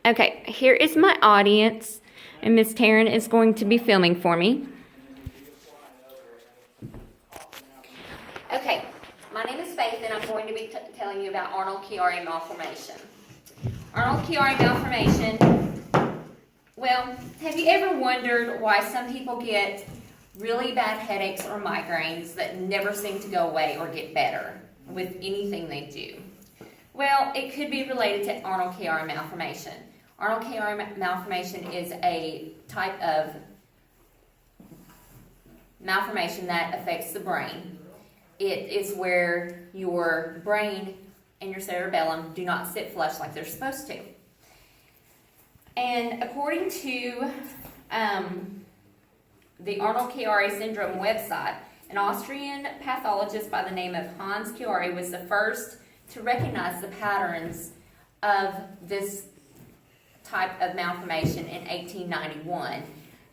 Okay, here is my audience, and Miss Taryn is going to be filming for me. Okay, my name is Faith, and I'm going to be telling you about Arnold Chiari malformation. Arnold Chiari malformation, well, have you ever wondered why some people get really bad headaches or migraines that never seem to go away or get better with anything they do? Well, it could be related to Arnold Chiari malformation. Arnold Chiari malformation is a type of malformation that affects the brain. It is where your brain and your cerebellum do not sit flush like they're supposed to. And according to the Arnold Chiari syndrome website, an Austrian pathologist by the name of Hans Chiari was the first to recognize the patterns of this type of malformation in 1891.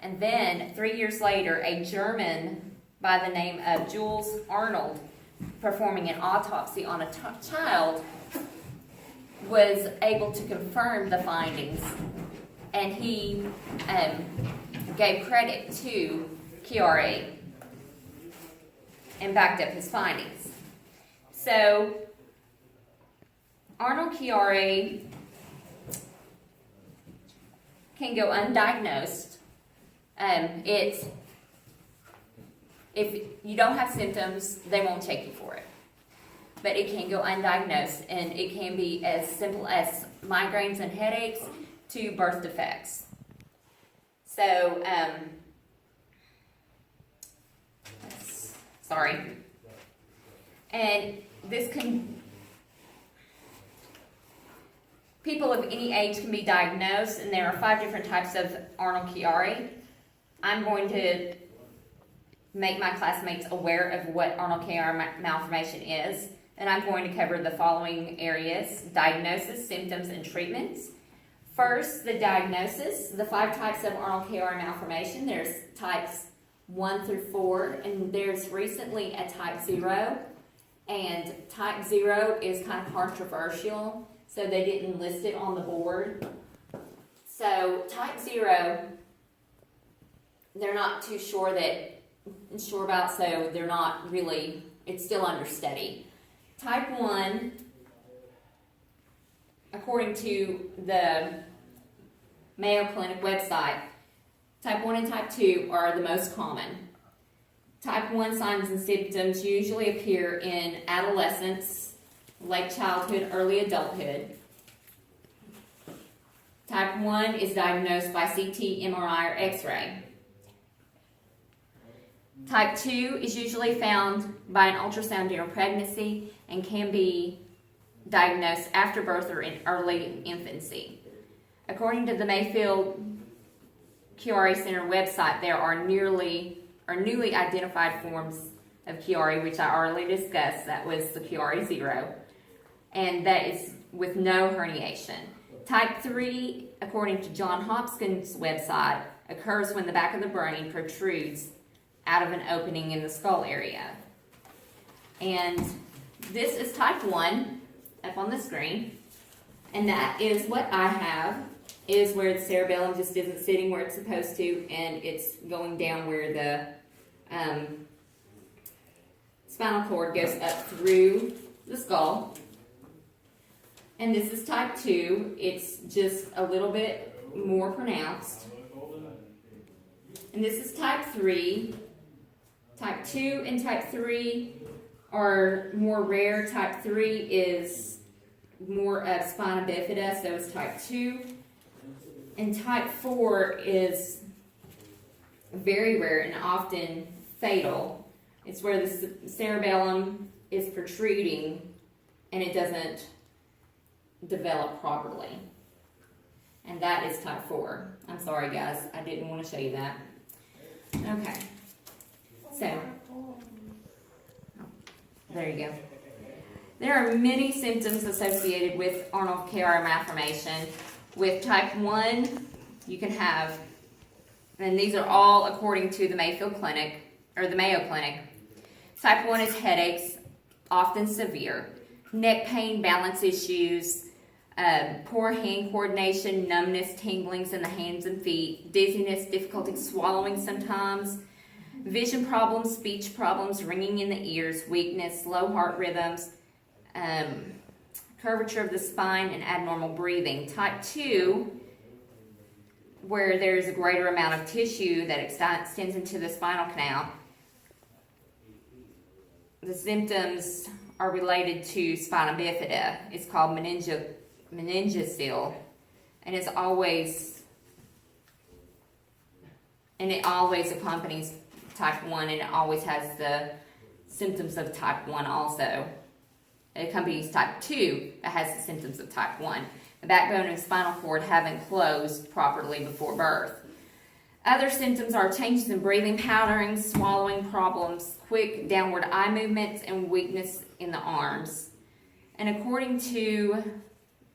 And then 3 years later, a German by the name of Jules Arnold, performing an autopsy on a child, was able to confirm the findings, and he gave credit to Chiari and backed up his findings. So Arnold Chiari can go undiagnosed. If you don't have symptoms, they won't take you for it. But it can go undiagnosed, and it can be as simple as migraines and headaches to birth defects. So, and this can, people of any age can be diagnosed, and there are 5 different types of Arnold Chiari. I'm going to make my classmates aware of what Arnold Chiari malformation is, and I'm going to cover the following areas: diagnosis, symptoms, and treatments. First, the diagnosis, the 5 types of Arnold Chiari malformation. There's types 1 through 4, and there's recently a type 0, and type 0 is kind of controversial, so they didn't list it on the board. So type 0, they're not too sure about, so they're not really, it's still under study. Type 1, according to the Mayo Clinic website, type 1 and type 2 are the most common. Type 1 signs and symptoms usually appear in adolescence, late childhood, early adulthood. Type 1 is diagnosed by CT, MRI, or X-ray. Type 2 is usually found by an ultrasound during pregnancy and can be diagnosed after birth or in early infancy. According to the Mayfield Chiari Center website, there are newly identified forms of Chiari, which I already discussed. That was the Chiari 0, and that is with no herniation. Type 3, according to John Hopkins' website, occurs when the back of the brain protrudes out of an opening in the skull area. And this is type 1 up on the screen, and that is what I have, is where the cerebellum just isn't sitting where it's supposed to, and it's going down where the spinal cord goes up through the skull. And this is type 2. It's just a little bit more pronounced. And this is type 3. Type 2 and type 3 are more rare. Type 3 is more of spina bifida, so it's type 2. And type 4 is very rare and often fatal. It's where the cerebellum is protruding and it doesn't develop properly. And that is type 4. I'm sorry guys, I didn't want to show you that. Okay. So, there you go. There are many symptoms associated with Arnold Chiari malformation. With type 1, you can have, and these are all according to the Mayfield Clinic, or the Mayo Clinic. Type 1 is headaches, often severe, neck pain, balance issues, poor hand coordination, numbness, tinglings in the hands and feet, dizziness, difficulty swallowing sometimes, vision problems, speech problems, ringing in the ears, weakness, slow heart rhythms, curvature of the spine, and abnormal breathing. Type 2, where there's a greater amount of tissue that extends into the spinal canal. The symptoms are related to spina bifida. It's called meningocele, and it always accompanies type 1, and it always has the symptoms of type 1 also. It accompanies type 2 that has the symptoms of type 1. The backbone and spinal cord haven't closed properly before birth. Other symptoms are changes in breathing patterns, swallowing problems, quick downward eye movements, and weakness in the arms. And according to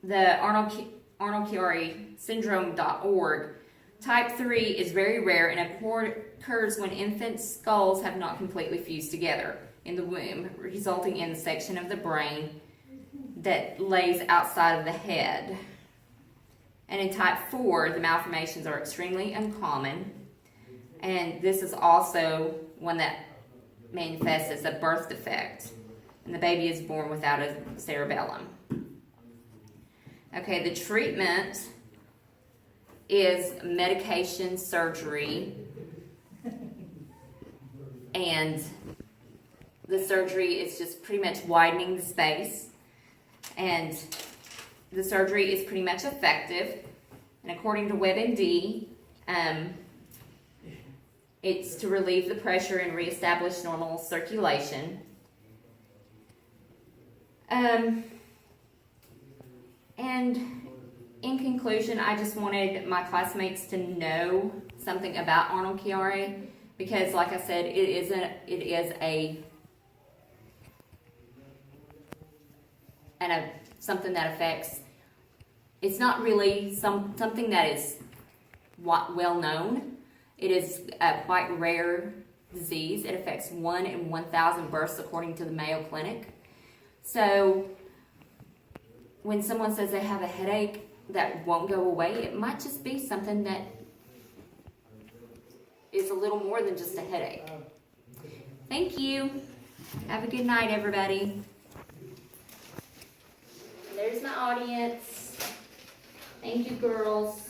the Arnold Chiari syndrome.org, type 3 is very rare and occurs when infants' skulls have not completely fused together in the womb, resulting in the section of the brain that lays outside of the head. And in type 4, the malformations are extremely uncommon, and this is also one that manifests as a birth defect, and the baby is born without a cerebellum. Okay, the treatment is medication, surgery, and the surgery is just pretty much widening the space, and the surgery is pretty much effective. And according to WebMD, it's to relieve the pressure and reestablish normal circulation. And in conclusion, I just wanted my classmates to know something about Arnold Chiari, because like I said, it is something that affects, it's not really something that is well known. It is a quite rare disease. It affects 1 in 1,000 births according to the Mayo Clinic. So when someone says they have a headache that won't go away, it might just be something that is a little more than just a headache. Thank you. Have a good night, everybody. There's my audience. Thank you, girls.